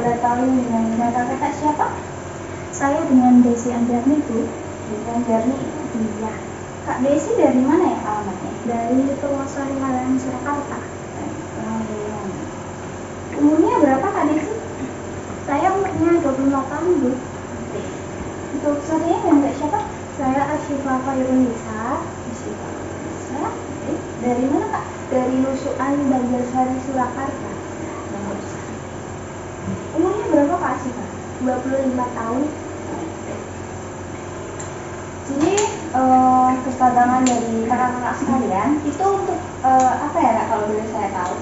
boleh tahu dengan kakak siapa? Saya dengan Desi Anjarni, Bu. Desi Anjarni. Iya. Kak Desi dari mana ya alamatnya? Dari Purwosari Malang, Surakarta. Umurnya berapa Kak Desi? Saya umurnya 25 tahun, Bu. Untuk saudaranya dengan siapa? Saya Asyifa Khairunisa. Dari mana Kak? Dari Nusukan Banjarsari, Surakarta. Umurnya berapa Kak Asyifa? 25 tahun. Jadi kesedaran dari kakak-kakak sekalian itu untuk apa ya Kak kalau boleh saya tahu?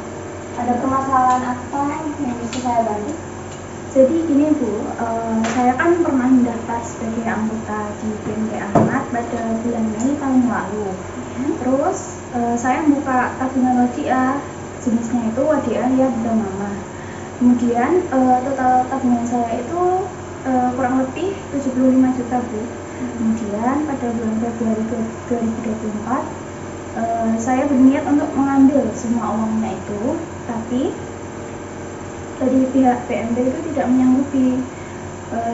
Ada permasalahan apa yang bisa saya bantu? Jadi gini Bu, saya kan pernah mendaftar sebagai anggota di BMT Ahmad pada bulan Mei tahun lalu. Terus saya buka tabungan WDA, jenisnya itu WDA ya Bunda Mama. Kemudian total tabungan saya itu kurang lebih 75 juta Bu. Kemudian pada bulan Februari 2024 saya berniat untuk mengambil semua uangnya itu, tapi dari pihak BMT itu tidak menyanggupi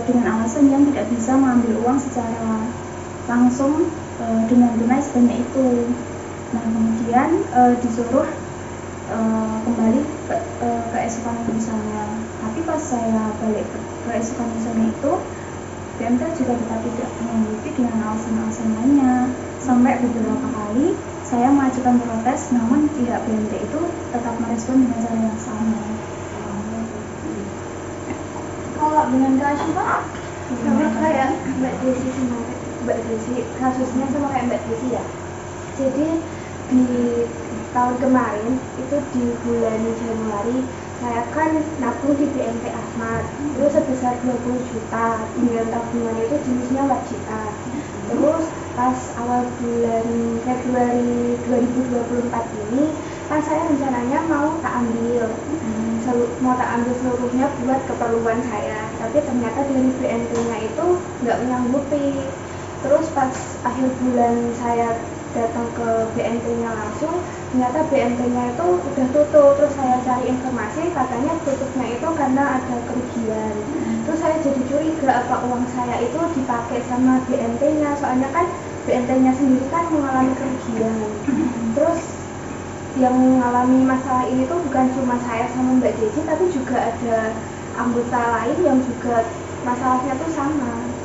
dengan alasan yang tidak bisa mengambil uang secara langsung dengan tunai sebanyak itu. Nah kemudian disuruh kembali ke esokan misalnya. Tapi pas saya balik ke esokan misalnya itu, BMT juga tetap tidak menyanggupi dengan alasan-alasan lainnya. Sampai beberapa kali saya mengajukan protes, namun pihak BMT itu tetap merespon dengan cara yang sama. Kalau dengan Kak Asyifa? Sama kayak Mbak Desi sama Mbak Desi, kasusnya sama kayak Mbak Desi ya. Jadi di tahun kemarin itu di bulan Januari saya kan nabung di BMT Ahmad itu sebesar 20 juta dengan tabungan itu jenisnya wajita. Terus pas awal bulan Februari 2024 ini kan saya rencananya mau tak ambil seluruhnya buat keperluan saya, tapi ternyata dari BNP-nya itu nggak menyanggupi. Terus pas akhir bulan saya datang ke BNP-nya langsung, ternyata BNP-nya itu udah tutup. Terus saya cari informasi, katanya tutupnya itu karena ada kerugian. Terus saya jadi curiga apa uang saya itu dipakai sama BNP-nya, soalnya kan BNP-nya sendiri kan mengalami kerugian. Terus yang mengalami masalah ini tuh bukan cuma saya sama Mbak Desi, tapi juga ada anggota lain yang juga masalahnya tuh sama.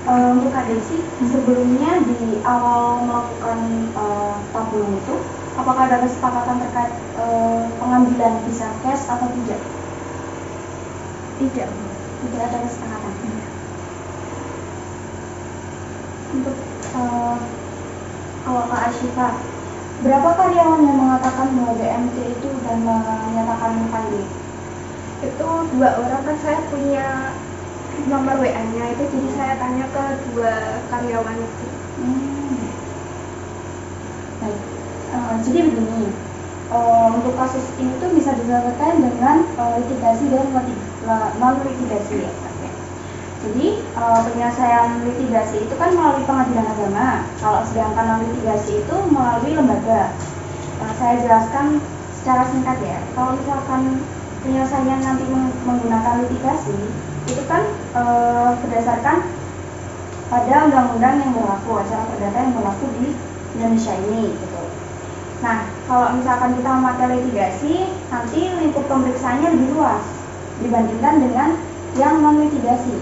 Untuk Kak Desi, sebelumnya di awal melakukan tabungan itu, apakah ada kesepakatan terkait pengambilan visa cash atau tidak? Tidak ada kesepakatan. Untuk kalau Kak Asyifa, berapa karyawan yang mengatakan bahwa BMT itu sudah menyatakan pandai? Itu 2 orang, kan saya punya nomor WA-nya itu, jadi saya tanya ke 2 karyawan itu. Baik, jadi begini, untuk kasus ini tuh bisa diselesaikan dengan litigasi dan non litigasi ya. Jadi penyelesaian litigasi itu kan melalui pengadilan agama. Kalau sedangkan non litigasi itu melalui lembaga. Saya jelaskan secara singkat ya. Kalau misalkan penyelesaian nanti menggunakan litigasi, itu kan berdasarkan pada undang-undang yang berlaku, acara perdata yang berlaku di Indonesia ini, gitu. Nah, kalau misalkan kita memakai litigasi, nanti lingkup pemeriksaannya lebih luas dibandingkan dengan yang non litigasi.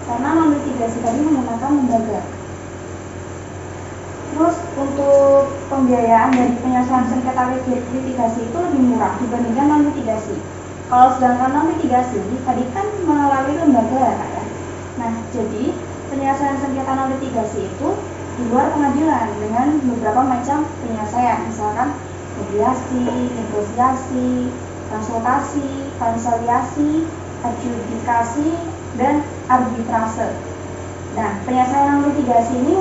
Karena non litigasi tadi menggunakan lembaga. Terus untuk pembiayaan dari penyelesaian sengketa litigasi itu lebih murah dibandingkan non litigasi. Kalau sedangkan non litigasi tadi kan melalui lembaga ya. Nah, jadi penyelesaian sengketa non litigasi itu di luar pengadilan dengan beberapa macam penyelesaian, misalkan mediasi, negosiasi, konsultasi, konsiliasi, adjudikasi, dan arbitrase. Nah, penyelesaian litigasi ini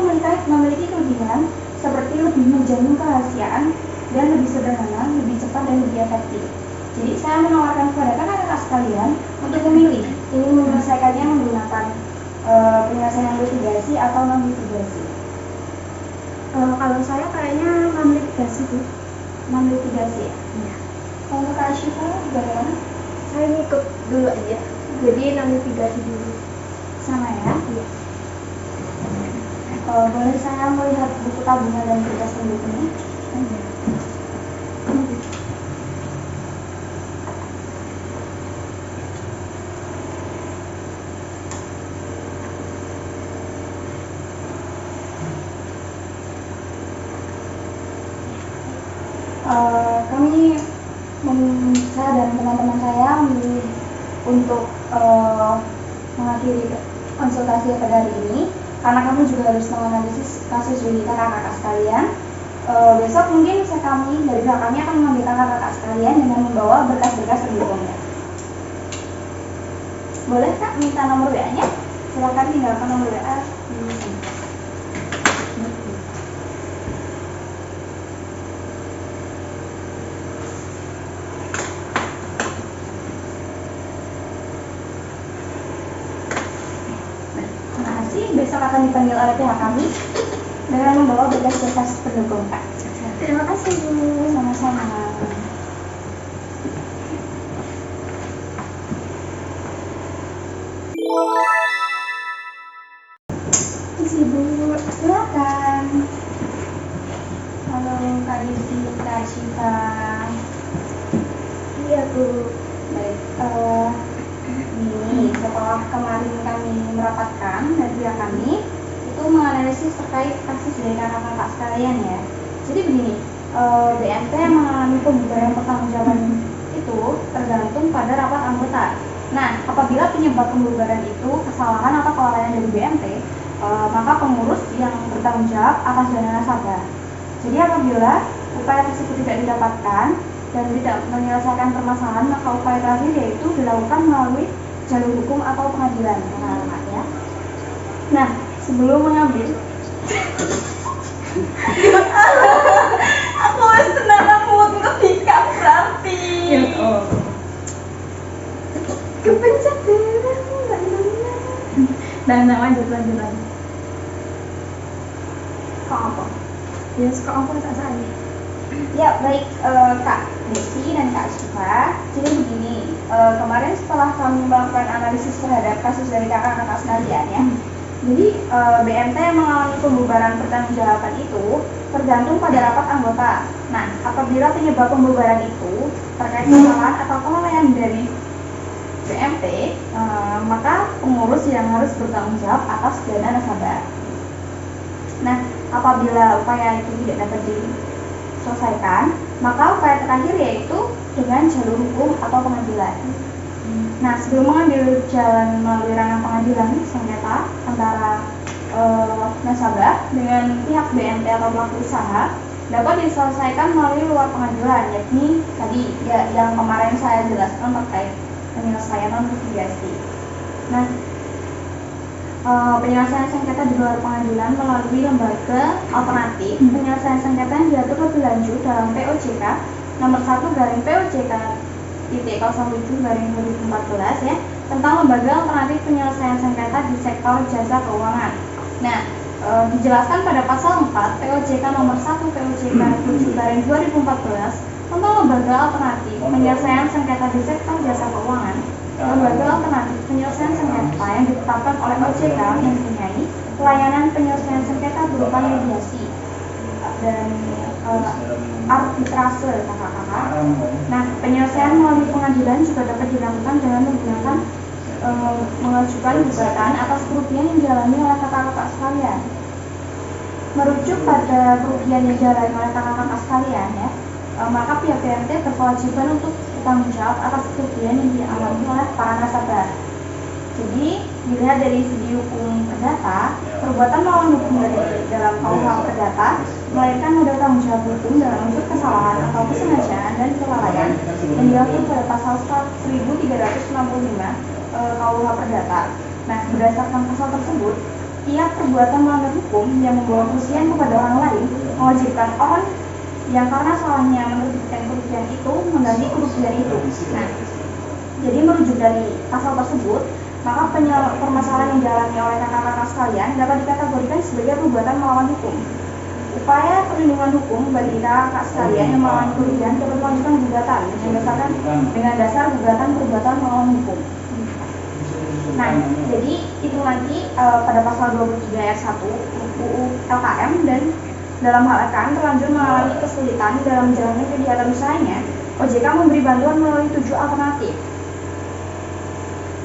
memiliki kelebihan seperti lebih menjamin kerahasiaan dan lebih sederhana, lebih cepat dan lebih efektif. Jadi saya menawarkan kepada kakak-kakak sekalian untuk memilih ingin menyelesaikannya menggunakan penyelesaian litigasi atau non litigasi. Kalau saya kayaknya non litigasi Bu. Non litigasi ya. Iya. Kalau Kak Asyifa bagaimana? Saya ngikut dulu aja. Jadi navigasi dulu. Sama ya? Iya. Boleh saya melihat buku tabungan dan berkas pendukungnya? Kami saya dan teman-teman saya memilih untuk mengakhiri konsultasi pada hari ini karena kami juga harus menganalisis kasus dari kakak-kakak sekalian. Besok mungkin kami dari pihak kami akan mengambil kakak-kakak sekalian dengan membawa berkas-berkas pendukungnya. Boleh Kak minta nomor WA-nya? Silakan tinggalkan nomor WA di sini. Besok akan dipanggil oleh pihak kami dengan membawa berkas-berkas pendukung Kak. Terima kasih Bu. Sama-sama. Isi Bu. Silakan. Halo Kak Desi, Kak Syifa. Iya Bu. Baik. Ini setelah kemarin kami merapatkan dari pihak kami itu menganalisis terkait kasus dari kakak-kakak sekalian ya. Jadi begini, BMT yang mengalami pembubaran pertanggungjawaban itu tergantung pada rapat anggota. Nah, apabila penyebab pembubaran itu kesalahan atau kelalaian dari BMT, maka pengurus yang bertanggung jawab atas dana nasabah. Jadi apabila upaya tersebut tidak didapatkan dan tidak menyelesaikan permasalahan, maka upaya terakhir yaitu dilakukan melalui jalur hukum atau pengadilan ya. Nah, sebelum mengambil aku harus tenang mood ngetikap berarti kepencet beres enggak nanya. Nah, lanjut. Kok apa? Ya, kok apa saya? Ya baik Kak Desi dan Kak Syifa. Jadi begini, kemarin setelah kami melakukan analisis terhadap kasus dari kakak-kakak sekalian ya. Jadi BMT yang mengalami pembubaran pertanggungjawaban itu tergantung pada rapat anggota. Nah, apabila penyebab pembubaran itu terkait kesalahan atau kelalaian dari BMT, maka pengurus yang harus bertanggung jawab atas dana nasabah. Nah, apabila upaya itu tidak dapat diselesaikan, maka upaya terakhir yaitu dengan jalur hukum atau pengadilan. Nah, sebelum mengambil jalan melalui ranah pengadilan sengketa antara nasabah dengan pihak BMT atau pelaku usaha dapat diselesaikan melalui luar pengadilan, yakni tadi ya yang kemarin saya jelaskan terkait penyelesaian non litigasi. Nah, penyelesaian sengketa di luar pengadilan melalui lembaga alternatif penyelesaian sengketa yang diatur lebih lanjut dalam POJK nomor 1/POJK.07/2014 ya, tentang lembaga alternatif penyelesaian sengketa di sektor jasa keuangan. Nah, dijelaskan pada pasal 4 POJK nomor 1/POJK.07/2014 tentang lembaga alternatif penyelesaian sengketa di sektor jasa keuangan. Lembaga alternatif penyelesaian sengketa yang ditetapkan oleh OJK mempunyai pelayanan penyelesaian sengketa berupa mediasi dan arbitrase kakak-kakak. Nah, penyelesaian melalui pengadilan juga dapat dilakukan dengan menggunakan mengajukan gugatan atas kerugian yang dialami oleh kakak-kakak sekalian. Merujuk pada kerugian yang dialami oleh kakak-kakak sekalian ya, maka pihak BMT berkewajiban untuk bertanggung jawab atas kerugian yang dialami oleh para nasabah. Jadi dilihat dari segi hukum perdata, perbuatan melawan hukum dari dalam KUH perdata melahirkan modal tanggung jawab hukum dalam unsur kesalahan atau kesengajaan dan kelalaian yang diatur pada pasal 1365 KUH perdata. Nah, berdasarkan pasal tersebut, tiap perbuatan melanggar hukum yang membawa kerugian kepada orang lain mewajibkan orang yang karena salahnya menerbitkan kerugian itu mengganti kerugian itu. Nah, jadi merujuk dari pasal tersebut, maka permasalahan yang dialami oleh kakak-kakak sekalian dapat dikategorikan sebagai perbuatan melawan hukum. Upaya perlindungan hukum bagi kakak sekalian yang mengalami kerugian dapat mengajukan gugatan dengan dasar gugatan perbuatan melawan hukum. Nah, jadi itu nanti pada pasal 23 ayat 1 UU LKM, dan dalam hal LKM terlanjur mengalami kesulitan dalam menjalani kegiatan usahanya, OJK memberi bantuan melalui 7 alternatif.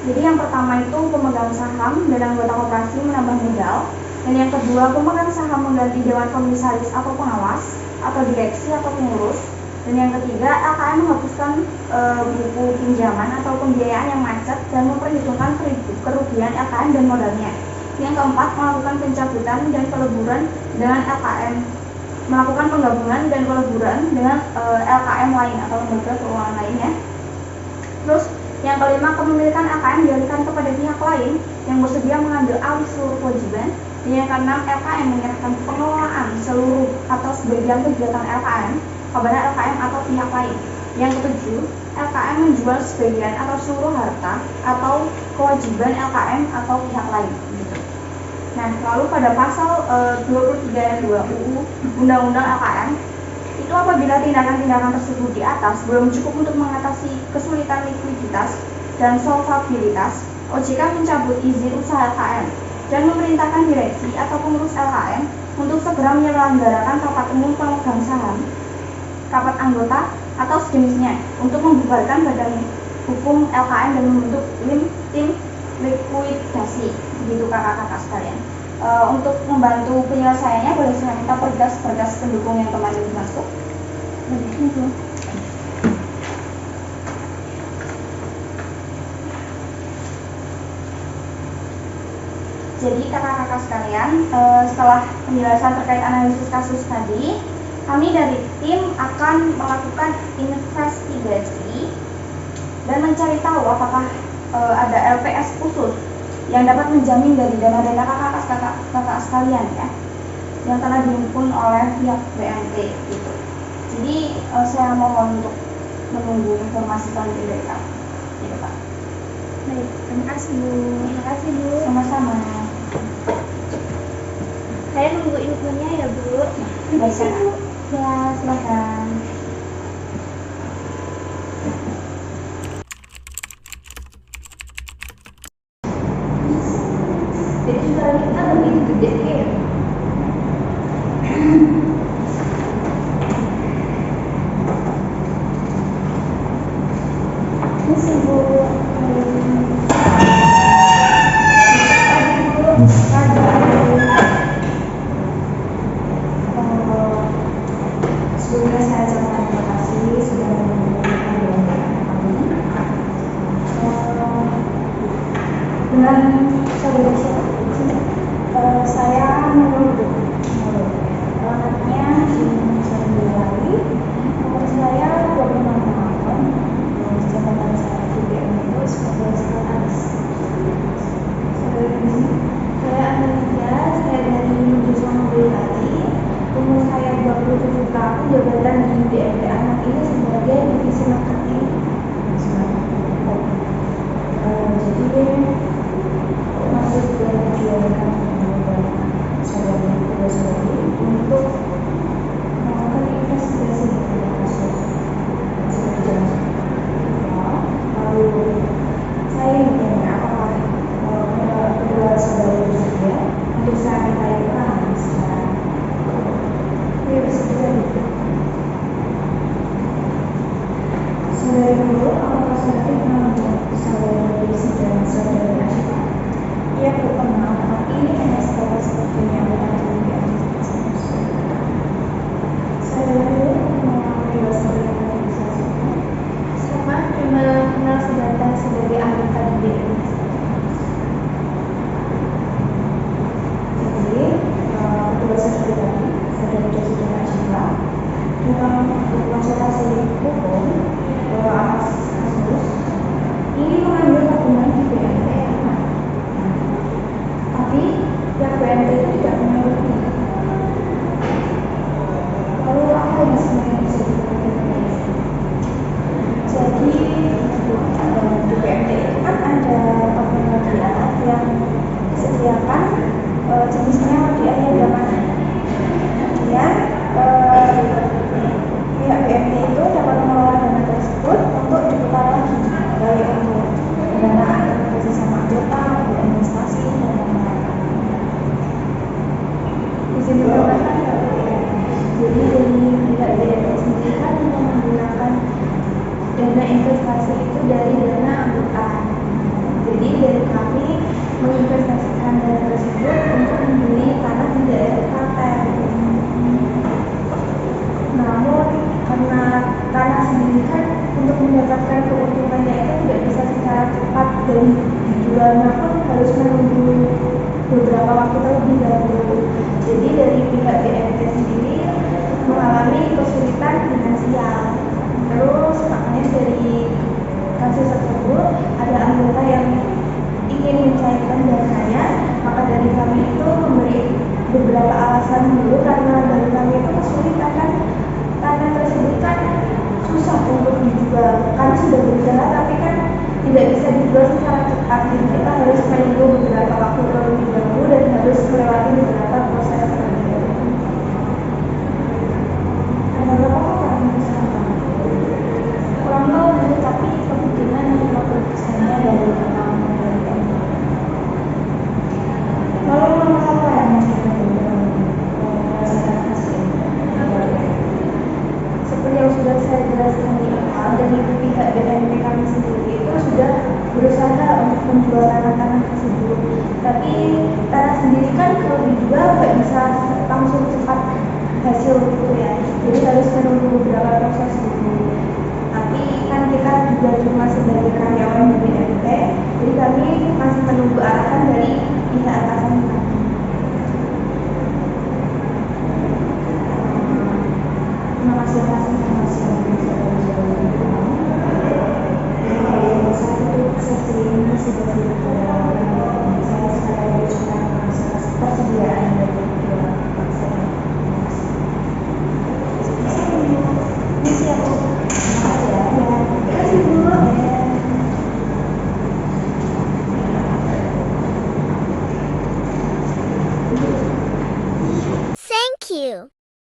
Jadi yang pertama itu pemegang saham dan anggota koperasi menambah modal, dan yang kedua pemegang saham mengganti dewan komisaris atau pengawas atau direksi atau pengurus, dan yang ketiga LKM menghapuskan buku pinjaman atau pembiayaan yang macet dan memperhitungkan kerugian LKM dan modalnya. Yang keempat melakukan pencabutan dan peleburan dengan LKM, melakukan penggabungan dan peleburan dengan LKM lain atau lembaga keuangan lainnya. Terus yang kelima, kepemilikan LKM dialihkan kepada pihak lain yang bersedia mengambil alih seluruh kewajiban. Dan yang keenam, LKM menyerahkan pengelolaan seluruh atau sebagian kegiatan LKM kepada LKM atau pihak lain. Yang ketujuh, LKM menjual sebagian atau seluruh harta atau kewajiban LKM atau pihak lain. Nah, lalu pada pasal 23 ayat 2 UU Undang-Undang LKM, itu apabila tindakan-tindakan tersebut di atas belum cukup untuk mengatasi kesulitan likuiditas dan solvabilitas, OJK mencabut izin usaha LKM dan memerintahkan direksi atau pengurus LKM untuk segera menyelenggarakan rapat umum pemegang saham, rapat anggota atau sejenisnya untuk membubarkan badan hukum LKM dan membentuk tim likuidasi. Begitu kakak-kakak sekalian. Untuk membantu penyelesaiannya boleh saya minta berkas pendukung yang kemarin dimasuk. Jadi kakak-kakak sekalian, setelah penjelasan terkait analisis kasus tadi, kami dari tim akan melakukan investigasi dan mencari tahu apakah ada LPS khusus yang dapat menjamin dari dana-dana kakak sekalian ya, yang telah dihimpun oleh pihak BNT gitu. Jadi saya mohon untuk menunggu informasi selanjutnya dari kami. Gitu, Pak. Baik, terima kasih Bu. Terima kasih Bu. Sama-sama. Saya nunggu infonya ya Bu. Terima kasih Bu. Ya, silakan. Jadi suara kita lebih gede ya. Ini sih Bu. Sebelumnya saya ucapkan terima kasih sudah menonton kami. Dengan saudara siapa? Saya menurut alamatnya di Sariwari, nomor saya 26 tahun, jabatan saya di BM itu sebagai sekretaris. Saya Amelia, saya dari jurusan mobilitas. Umur saya 27 tahun, jabatan di BMT Anak ini sebagai divisi marketing. Jadi masuk ke jualan saudara untuk melakukan investigasi terhadap kasus lalu saya ingin apakah kedua saudara bersedia untuk saya minta keterangan secara bersedia. Saudara dulu, apakah saudara pernah saudara polisi dan saudara Asyifa? Ia berkenal, tapi ini hanya sepertinya bukan juga. Saudara dulu mengalami dosa yang bisa sama cuma kenal sebatas sebagai anggota di BM. Jadi kedua saudara tadi, saudara Jessica dan Asyifa, dengan konsultasi hukum atas kasus ini mengambil tabungan di BNT Anak, tapi pihak BNT itu tidak mengerti. Lalu apa yang sebenarnya bisa dilakukan? Jadi di BNT itu kan ada tabungan di anak yang disediakan jenisnya di ayah zaman. Kemudian investasi itu dari dana angkutan. Jadi dari kami menginvestasikan dana tersebut untuk membeli tanah di daerah Klaten. Namun karena tanah sendiri kan untuk mendapatkan keuntungannya itu tidak bisa secara cepat dan dijualnya pun harus menunggu beberapa waktu terlebih dahulu. Jadi dari pihak BMT sendiri mengalami kesulitan finansial. Terus makanya dari kasus tersebut ada anggota yang ingin mencairkan dananya, maka dari kami itu memberi beberapa alasan dulu karena dari kami itu kesulitan kan tanah tersebut kan susah untuk dijual. Kami sudah berusaha tapi kan tidak bisa dijual secara cepat. Jadi kita harus menunggu beberapa waktu terlebih dahulu dan harus melewati